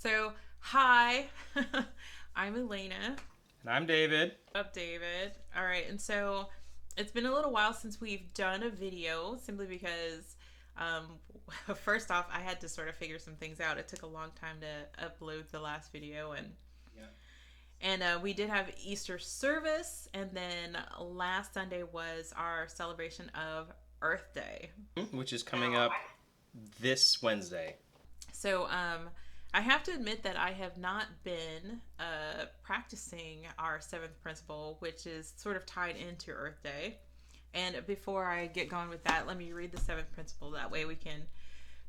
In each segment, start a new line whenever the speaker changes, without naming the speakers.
So, hi, I'm Elena.
And I'm David.
Up, David. All right, and so it's been a little while since we've done a video, simply because, um, first off, I had to sort of figure some things out. It took a long time to upload the last video,
Yeah.
and we did have Easter service, and then last Sunday was our celebration of Earth Day.
Which is coming up this Wednesday.
So, I have to admit that I have not been practicing our seventh principle, which is sort of tied into Earth Day. And before I get going with that, let me read the seventh principle. That way we can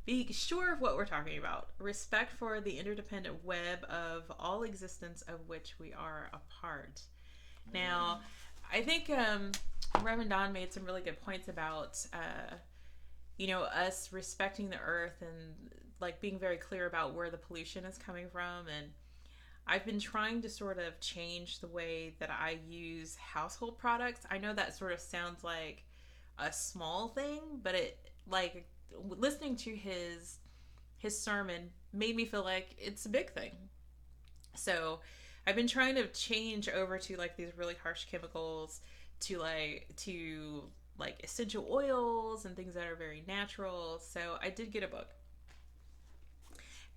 be sure of what we're talking about. Respect for the interdependent web of all existence of which we are a part. Now, I think Reverend Don made some really good points about us respecting the earth and like being very clear about where the pollution is coming from. And I've been trying to sort of change the way that I use household products. I know that sort of sounds like a small thing, but it like listening to his sermon made me feel like it's a big thing. So I've been trying to change over to like these really harsh chemicals to essential oils and things that are very natural. So I did get a book.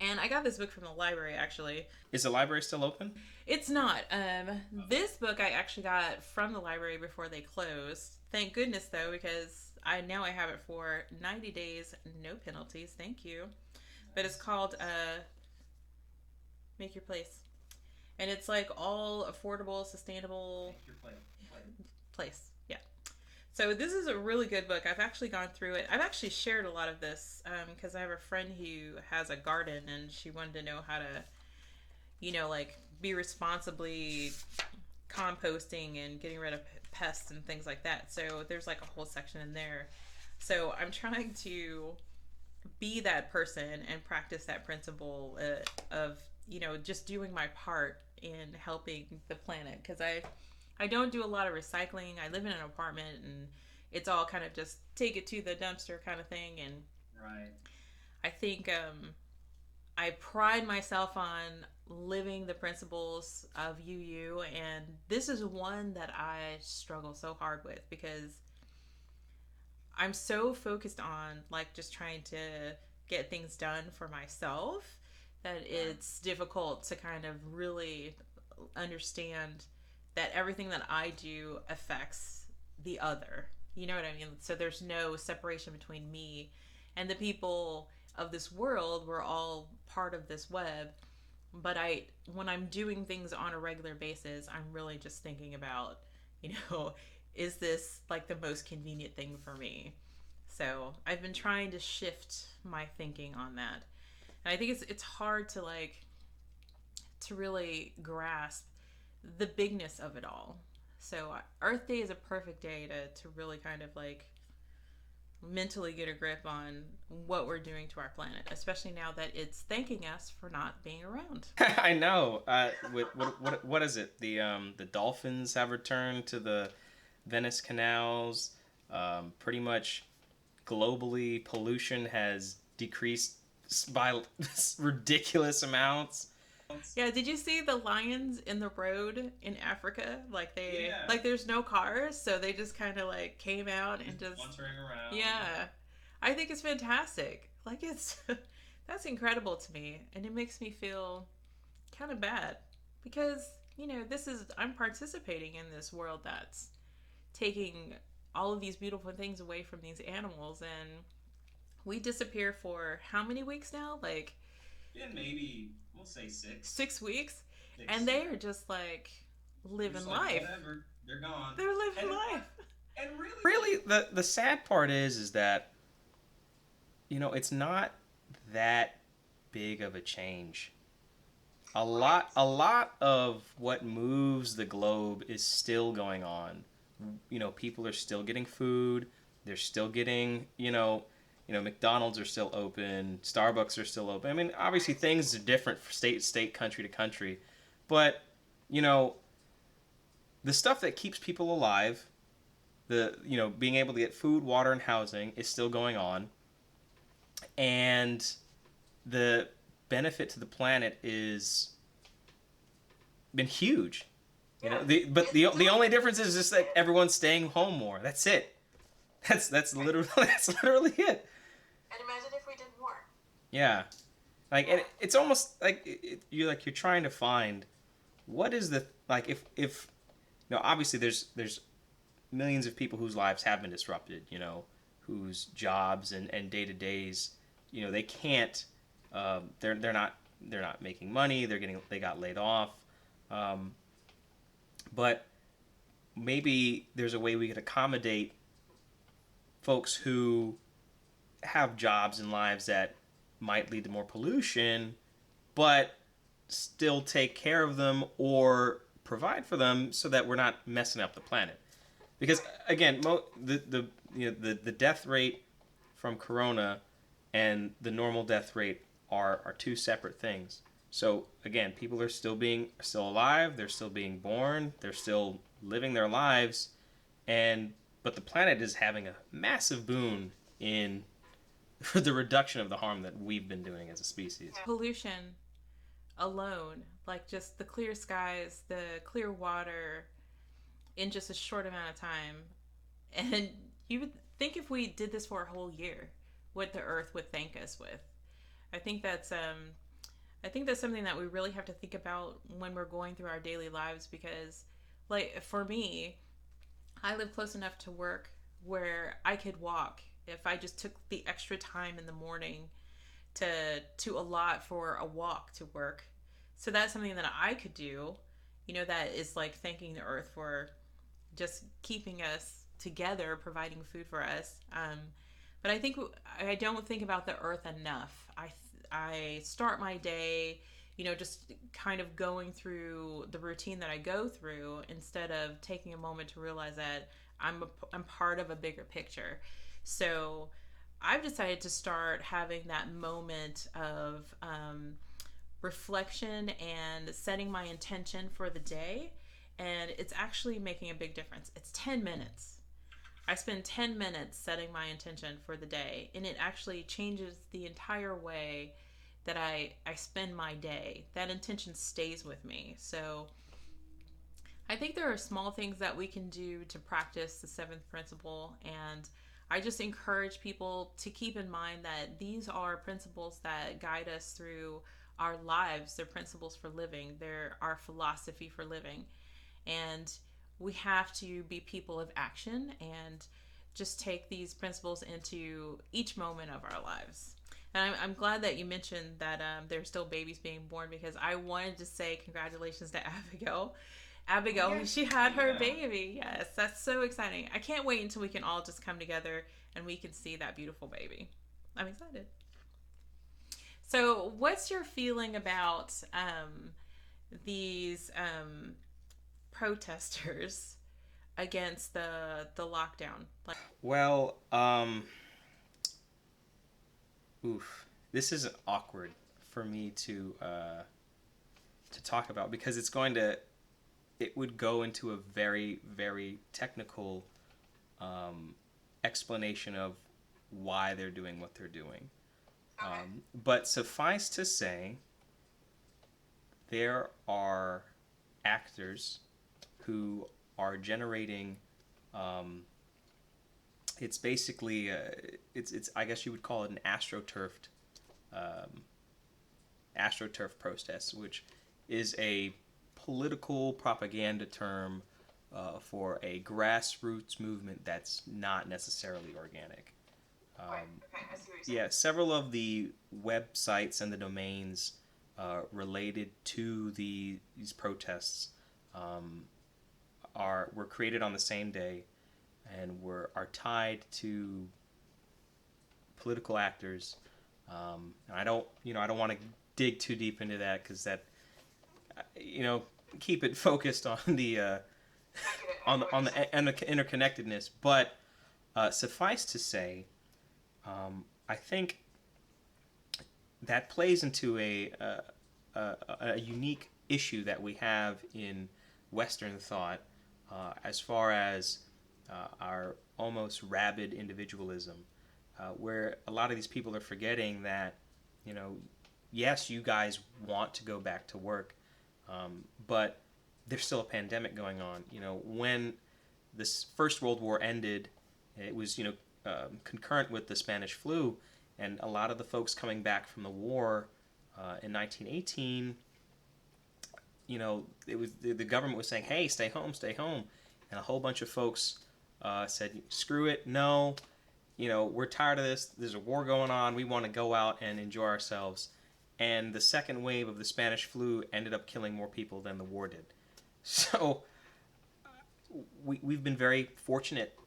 And I got this book from the library actually.
Is the library still open?
It's not. This book I actually got from the library before they closed. Thank goodness though, because I have it for 90 days, no penalties. Thank you. But it's called Make Your Place. And it's like all affordable, sustainable place. Yeah. So this is a really good book. I've actually gone through it. I've actually shared a lot of this because I have a friend who has a garden and she wanted to know how to, like be responsibly composting and getting rid of pests and things like that. So there's like a whole section in there. So I'm trying to be that person and practice that principle of just doing my part in helping the planet, because I don't do a lot of recycling. I live in an apartment and it's all kind of just take it to the dumpster kind of thing. And
Right.
I think I pride myself on living the principles of UU, and this is one that I struggle so hard with because I'm so focused on like just trying to get things done for myself that it's difficult to kind of really understand that everything that I do affects the other. You know what I mean? So there's no separation between me and the people of this world. We're all part of this web. But when I'm doing things on a regular basis, I'm really just thinking about, you know, is this like the most convenient thing for me? So I've been trying to shift my thinking on that. And I think it's hard to to really grasp the bigness of it all. So Earth Day is a perfect day to really kind of like mentally get a grip on what we're doing to our planet, especially now that it's thanking us for not being around.
I know. What is it? The Dolphins have returned to the Venice canals. Pretty much globally, pollution has decreased by ridiculous amounts.
Yeah, did you see the lions in the road in Africa? Like
Yeah.
like there's no cars, so they just kind of like came out and just
Wandering around.
yeah. I think it's fantastic. Like it's that's incredible to me, and it makes me feel kind of bad because, this is I'm participating in this world that's taking all of these beautiful things away from these animals, and we disappear for how many weeks now? Like
Yeah, maybe we'll say 6.
6 weeks,
Six.
and they are just like living
Just like,
life.
whatever, they're gone.
They're living life.
And really, the sad part is that it's not that big of a change. A lot of what moves the globe is still going on. People are still getting food. They're still getting, McDonald's are still open. Starbucks are still open. I mean, obviously things are different for state to state, country to country. But, you know, the stuff that keeps people alive, being able to get food, water, and housing is still going on. And the benefit to the planet is been huge. You know,
Yeah.
the only difference is just that everyone's staying home more. That's it. That's literally that's literally it.
And imagine if we did more.
Yeah, like it's almost like you're trying to find what is the like if you know, obviously there's millions of people whose lives have been disrupted. You know, whose jobs and day to days, you know, they can't. They're not making money. They got laid off. Um, but maybe there's a way we could accommodate folks who have jobs and lives that might lead to more pollution, but still take care of them or provide for them so that we're not messing up the planet. Because again, the death rate from corona and the normal death rate are two separate things. So again, people are still alive, they're still being born, they're still living their lives, but the planet is having a massive boon in for the reduction of the harm that we've been doing as a species.
Pollution alone, like just the clear skies, the clear water in just a short amount of time. And you would think if we did this for a whole year, what the earth would thank us with. I think that's something that we really have to think about when we're going through our daily lives because like for me, I live close enough to work where I could walk if I just took the extra time in the morning to allot for a walk to work. So that's something that I could do, you know, that is like thanking the earth for just keeping us together, providing food for us. But I don't think about the earth enough. I start my day, you know, just kind of going through the routine that I go through instead of taking a moment to realize that I'm part of a bigger picture. So I've decided to start having that moment of reflection and setting my intention for the day. And it's actually making a big difference. It's 10 minutes. I spend 10 minutes setting my intention for the day, and it actually changes the entire way that I spend my day. That intention stays with me. So I think there are small things that we can do to practice the seventh principle, and I just encourage people to keep in mind that these are principles that guide us through our lives. They're principles for living, they're our philosophy for living. And we have to be people of action and just take these principles into each moment of our lives. And I'm glad that you mentioned that there's still babies being born because I wanted to say congratulations to Abigail. Abigail,
Yes.
she had her
Yeah.
baby. Yes, that's so exciting. I can't wait until we can all just come together and we can see that beautiful baby. I'm excited. So, what's your feeling about these protesters against the lockdown? Like,
Well, oof, this is awkward for me to talk about because it would go into a very very technical explanation of why they're doing what they're doing.
Okay.
But suffice to say, there are actors who are generating. It's basically it's I guess you would call it an um, astroturf protest, which is a political propaganda term for a grassroots movement that's not necessarily organic.
Right. Okay. I see what you're saying.
Yeah, several of the websites and the domains related to these protests um, were created on the same day and are tied to political actors. And I don't want to dig too deep into that because that, you know, keep it focused on the on the interconnectedness. But suffice to say, I think that plays into a unique issue that we have in Western thought as far as our almost rabid individualism, where a lot of these people are forgetting that, you know, yes, you guys want to go back to work, but there's still a pandemic going on. When this First World War ended, it was, concurrent with the Spanish flu, and a lot of the folks coming back from the war in 1918, it was the government was saying, "Hey, stay home, stay home," and a whole bunch of folks said, "Screw it, no, we're tired of this. There's a war going on. We want to go out and enjoy ourselves." And the second wave of the Spanish flu ended up killing more people than the war did. So we've been very fortunate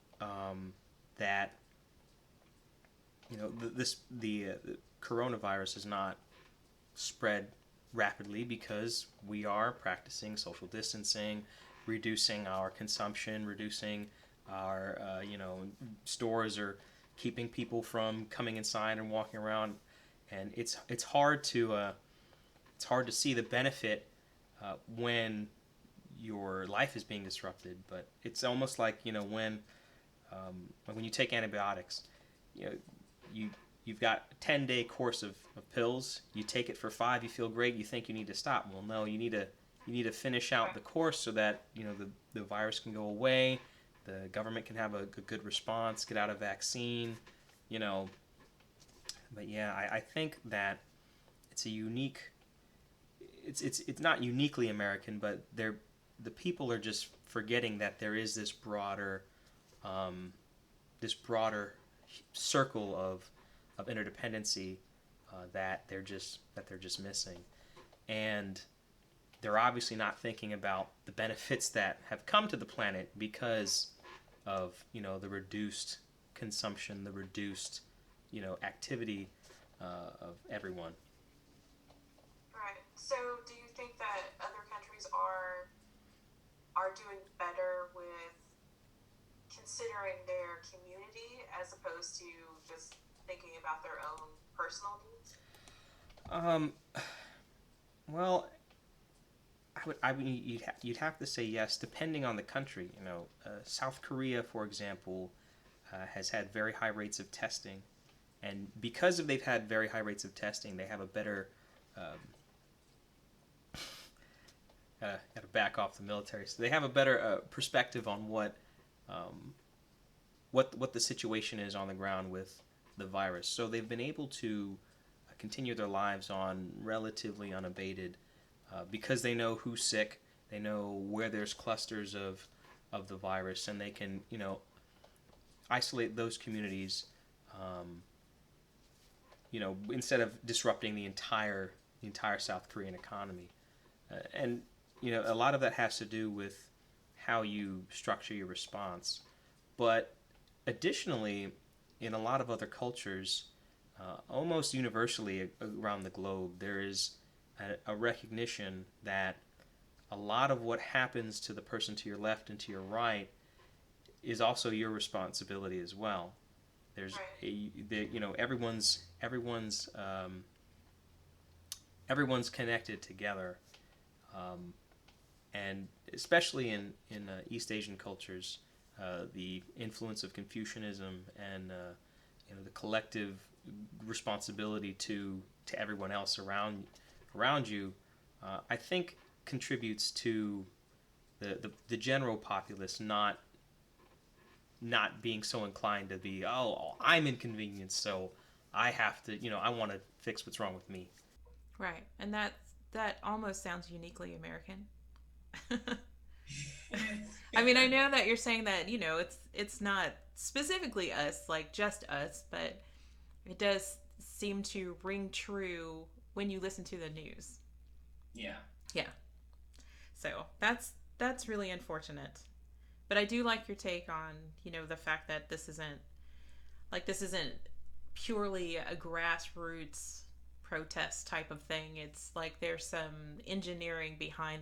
that the coronavirus has not spread rapidly because we are practicing social distancing, reducing our consumption, reducing our stores are keeping people from coming inside and walking around, and it's hard to see the benefit when your life is being disrupted. But it's almost like when you take antibiotics, you've got a 10-day course of pills. You take it for 5, you feel great, you think you need to stop. Well, no, you need to finish out the course so that the virus can go away, the government can have a good response, get out a vaccine, But yeah, I think that it's a unique. It's not uniquely American, but the people are just forgetting that there is this broader circle of interdependency that they're just missing, and they're obviously not thinking about the benefits that have come to the planet because of the reduced consumption, the reduced activity of everyone.
Right. So, do you think that other countries are doing better with considering their community as opposed to just thinking about their own personal needs?
Well, you'd have to say yes, depending on the country. South Korea, for example, has had very high rates of testing, and because they've had very high rates of testing, they have a better. Gotta back off the military. So they have a better perspective on what the situation is on the ground with the virus. So they've been able to continue their lives on relatively unabated because they know who's sick, they know where there's clusters of the virus, and they can isolate those communities. Instead of disrupting the entire South Korean economy, and a lot of that has to do with how you structure your response. But additionally, in a lot of other cultures, almost universally around the globe, there is a recognition that a lot of what happens to the person to your left and to your right is also your responsibility as well. There's everyone's connected together, and especially in East Asian cultures, the influence of Confucianism and the collective responsibility to everyone else around you, I think contributes to the general populace not being so inclined to be, oh, I'm inconvenienced, so I have to, I want to fix what's wrong with me.
Right, and that almost sounds uniquely American. I mean, I know that you're saying that it's not specifically us, like just us, but it does seem to ring true when you listen to the news.
Yeah.
Yeah. So that's really unfortunate. But I do like your take on, the fact that this isn't purely a grassroots protest type of thing. It's like there's some engineering behind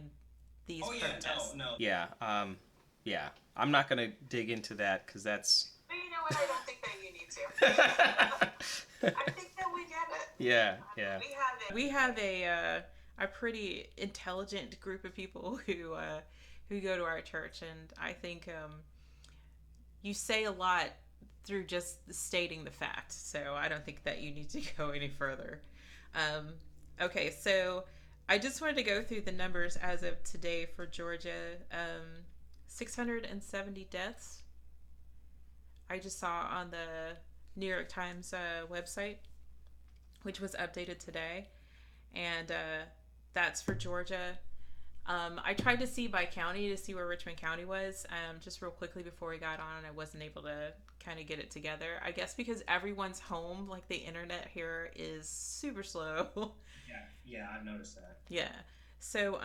these protests.
No. Yeah. Yeah. I'm not gonna dig into that because that's.
But you know what? I don't think that you need to. I think that we get it.
Yeah. Yeah.
We have a pretty intelligent group of people who go to our church, and I think you say a lot through just stating the fact. So I don't think that you need to go any further. Okay, so I just wanted to go through the numbers as of today for Georgia. 670 deaths. I just saw on the New York Times website, which was updated today, and that's for Georgia. I tried to see by county to see where Richmond County was, just real quickly before we got on, and I wasn't able to kind of get it together. I guess because everyone's home, like the internet here is super slow.
Yeah, yeah, I've noticed that.
Yeah. So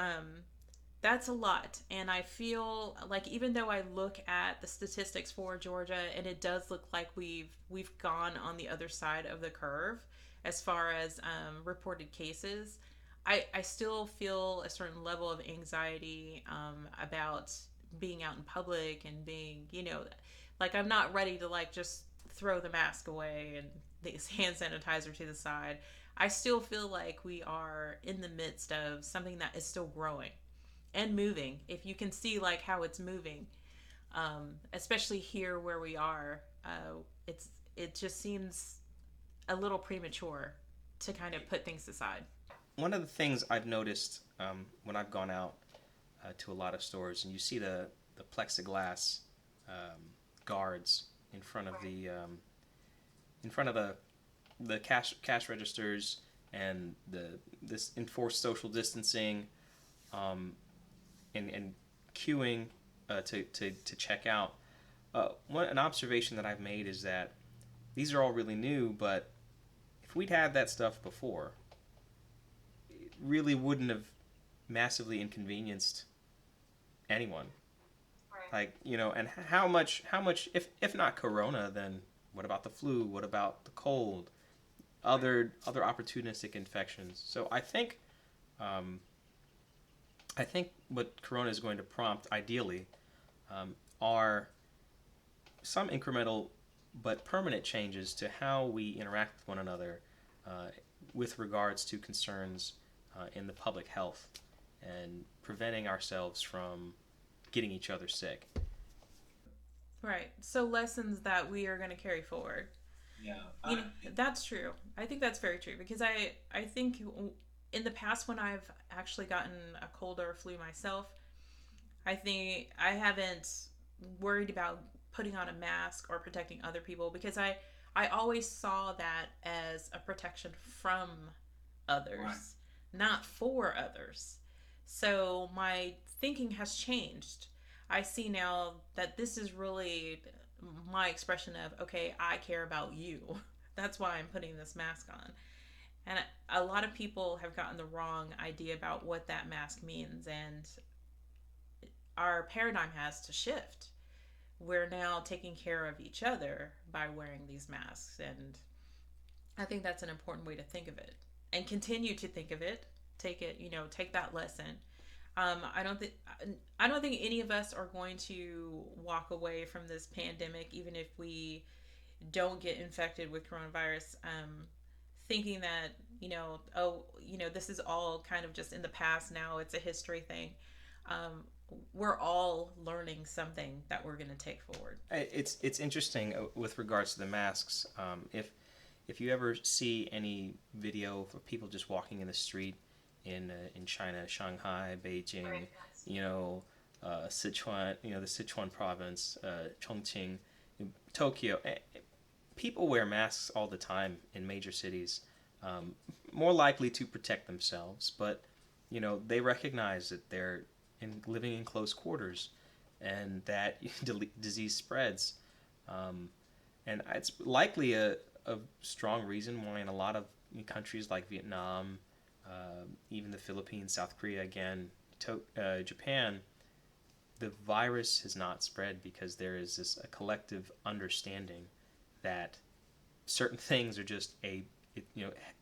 that's a lot, and I feel like even though I look at the statistics for Georgia, and it does look like we've gone on the other side of the curve as far as reported cases, I still feel a certain level of anxiety about being out in public and being, like I'm not ready to like just throw the mask away and the hand sanitizer to the side. I still feel like we are in the midst of something that is still growing and moving. If you can see like how it's moving, especially here where we are, it just seems a little premature to kind of put things aside.
One of the things I've noticed when I've gone out to a lot of stores, and you see the plexiglass guards in front of the cash registers, and this enforced social distancing, and queuing to check out. An observation that I've made is that these are all really new, but if we'd had that stuff before, it really wouldn't have massively inconvenienced anyone.
Right.
Like, and how much if not corona, then what about the flu? What about the cold? Other opportunistic infections. So um, I think what corona is going to prompt, ideally, are some incremental but permanent changes to how we interact with one another uh, with regards to concerns in the public health and preventing ourselves from getting each other sick.
Right. So lessons that we are going to carry forward.
Yeah.
You know, that's true. I think that's very true because I think in the past when I've actually gotten a cold or a flu myself, I think I haven't worried about putting on a mask or protecting other people because I always saw that as a protection from others, right, not for others. So my thinking has changed. I see now that this is really my expression of, okay, I care about you. That's why I'm putting this mask on. And a lot of people have gotten the wrong idea about what that mask means, and our paradigm has to shift. We're now taking care of each other by wearing these masks, and I think that's an important way to think of it and continue to think of it. Take it, take that lesson. I don't think any of us are going to walk away from this pandemic, even if we don't get infected with coronavirus, thinking that this is all kind of just in the past now. It's a history thing. Um, we're all learning something that we're going to take forward.
It's interesting with regards to the masks. If you ever see any video of people just walking in the street in China, Shanghai, Beijing,
Right.
Sichuan, the Sichuan province, Chongqing, Tokyo, people wear masks all the time in major cities, more likely to protect themselves, but they recognize that they're living in close quarters and that disease spreads. And it's likely a strong reason why in a lot of countries like Vietnam, even the Philippines, South Korea, again, Japan, the virus has not spread because there is a collective understanding that certain things are just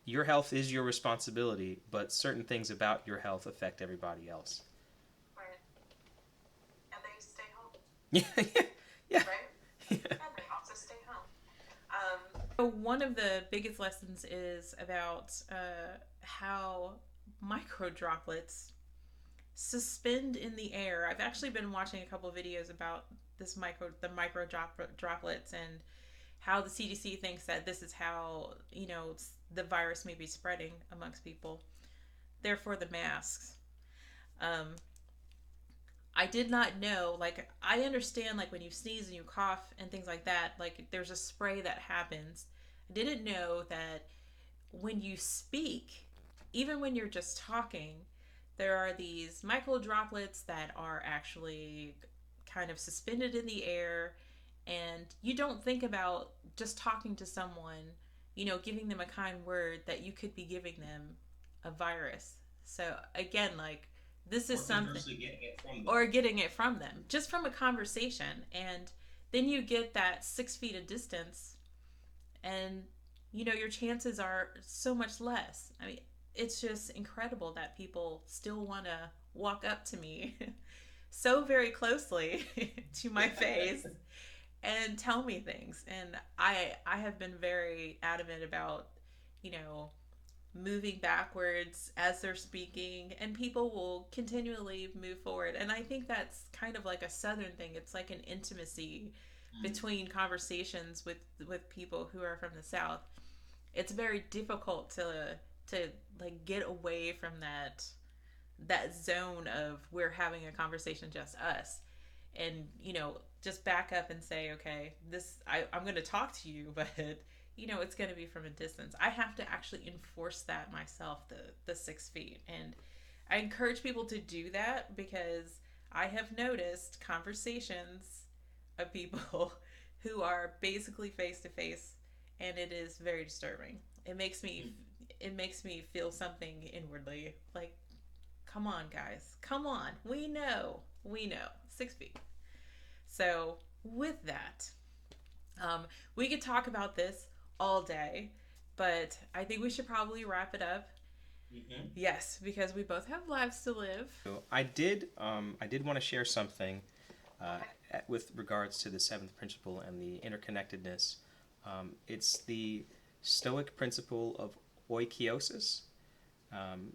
your health is your responsibility, but certain things about your health affect everybody else.
Right. And they stay home.
Yeah.
Right?
Yeah.
And they also stay home.
One of the biggest lessons is about how microdroplets suspend in the air. I've actually been watching a couple of videos about the micro droplets, and how the CDC thinks that this is how the virus may be spreading amongst people. therefore the masks. Um, I did not know, like, I understand, like, when you sneeze and you cough and things like that, like, there's a spray that happens. I didn't know that when you speak, even when you're just talking, there are these micro droplets that are actually kind of suspended in the air, and you don't think about just talking to someone, giving them a kind word, that you could be giving them a virus. So again, like, this is
Or
something,
conversely getting it from them.
or getting it from them just from a conversation, and then you get that 6 feet of distance, and your chances are so much less. I mean, it's just incredible that people still want to walk up to me so very closely to my face and tell me things. And I have been very adamant about, you know moving backwards as they're speaking, and people will continually move forward. And I think that's kind of like a southern thing. It's like an intimacy between conversations with people who are from the south. It's very difficult to like get away from that zone of we're having a conversation just us, and just back up and say, okay, I'm going to talk to you, but it's going to be from a distance. I have to actually enforce that myself, the 6 feet. And I encourage people to do that, because I have noticed conversations of people who are basically face to face, and it is very disturbing. It makes me feel something inwardly, like, come on, guys, come on, we know 6 feet. So with that, we could talk about this all day, but I think we should probably wrap it up.
Mm-hmm.
Yes, because we both have lives to live.
So I did want to share something uh, with regards to the seventh principle and the interconnectedness. It's the Stoic Principle of oikiosis.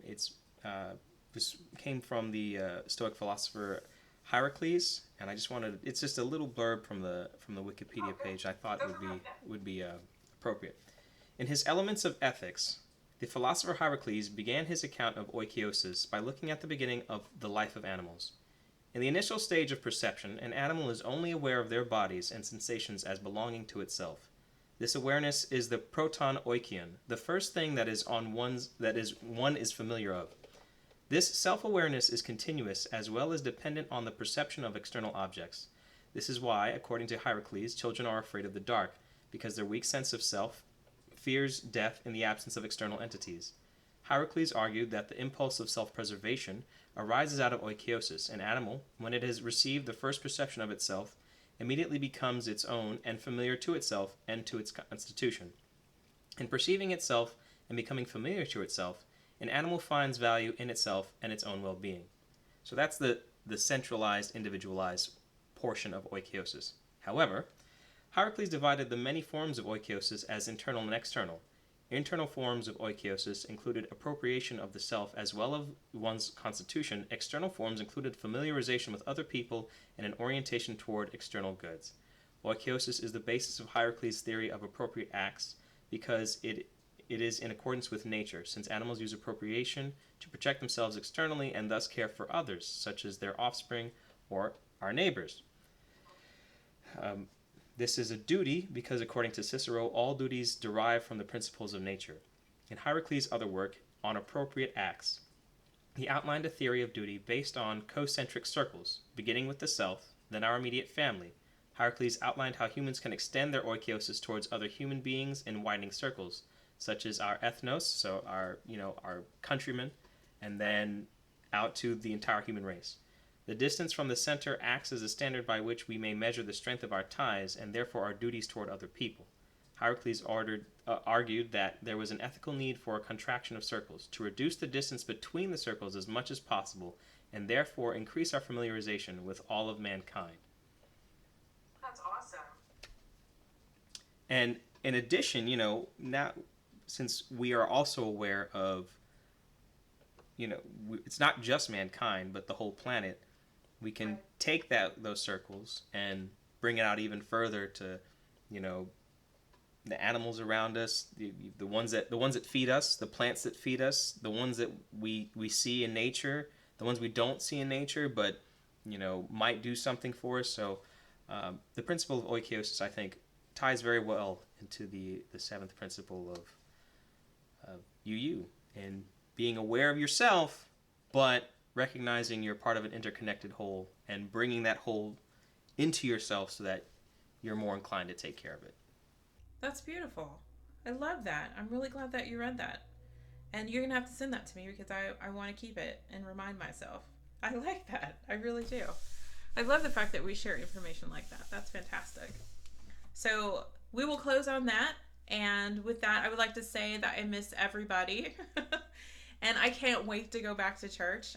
It's this came from the Stoic philosopher Hierocles, and I just wanted, it's just a little blurb from the Wikipedia page I thought would be appropriate. In his Elements of Ethics, the philosopher Hierocles began his account of oikiosis by looking at the beginning of the life of animals. In the initial stage of perception, an animal is only aware of their bodies and sensations as belonging to itself. This awareness is the proton oikion, the first thing that one is familiar of. This self-awareness is continuous as well as dependent on the perception of external objects. This is why, according to Hierocles, children are afraid of the dark, because their weak sense of self fears death in the absence of external entities. Hierocles argued that the impulse of self-preservation arises out of oikiosis. An animal, when it has received the first perception of itself, immediately becomes its own and familiar to itself and to its constitution. In perceiving itself and becoming familiar to itself, an animal finds value in itself and its own well-being. So that's the centralized, individualized portion of oikiosis. However, Hierocles divided the many forms of oikiosis as internal and external. Internal forms of oikiosis included appropriation of the self as well as one's constitution. External forms included familiarization with other people and an orientation toward external goods. Oikiosis is the basis of Hierocles' theory of appropriate acts because it is in accordance with nature, since animals use appropriation to protect themselves externally and thus care for others, such as their offspring or our neighbors. This is a duty because, according to Cicero, all duties derive from the principles of nature. In Hierocles' other work, On Appropriate Acts, he outlined a theory of duty based on concentric circles, beginning with the self, then our immediate family. Hierocles outlined how humans can extend their oikiosis towards other human beings in widening circles, such as our ethnos, so our countrymen, and then out to the entire human race. The distance from the center acts as a standard by which we may measure the strength of our ties and therefore our duties toward other people. Hierocles argued that there was an ethical need for a contraction of circles, to reduce the distance between the circles as much as possible, and therefore increase our familiarization with all of mankind.
That's awesome.
And in addition, now since we are also aware of, it's not just mankind, but the whole planet, we can take those circles and bring it out even further to, the animals around us, the ones that feed us, the plants that feed us, the ones that we see in nature, the ones we don't see in nature, but might do something for us. So the principle of oikiosis, I think, ties very well into the seventh principle of UU and being aware of yourself, but recognizing you're part of an interconnected whole and bringing that whole into yourself so that you're more inclined to take care of it.
That's beautiful. I love that. I'm really glad that you read that. And you're going to have to send that to me because I want to keep it and remind myself. I like that. I really do. I love the fact that we share information like that. That's fantastic. So we will close on that. And with that, I would like to say that I miss everybody. And I can't wait to go back to church.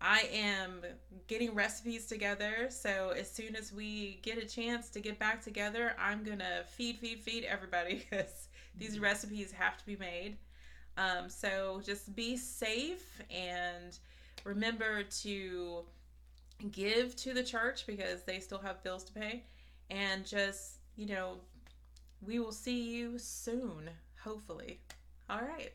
I am getting recipes together. So as soon as we get a chance to get back together, I'm going to feed everybody because these recipes have to be made. So just be safe and remember to give to the church because they still have bills to pay. And just, we will see you soon, hopefully. All right.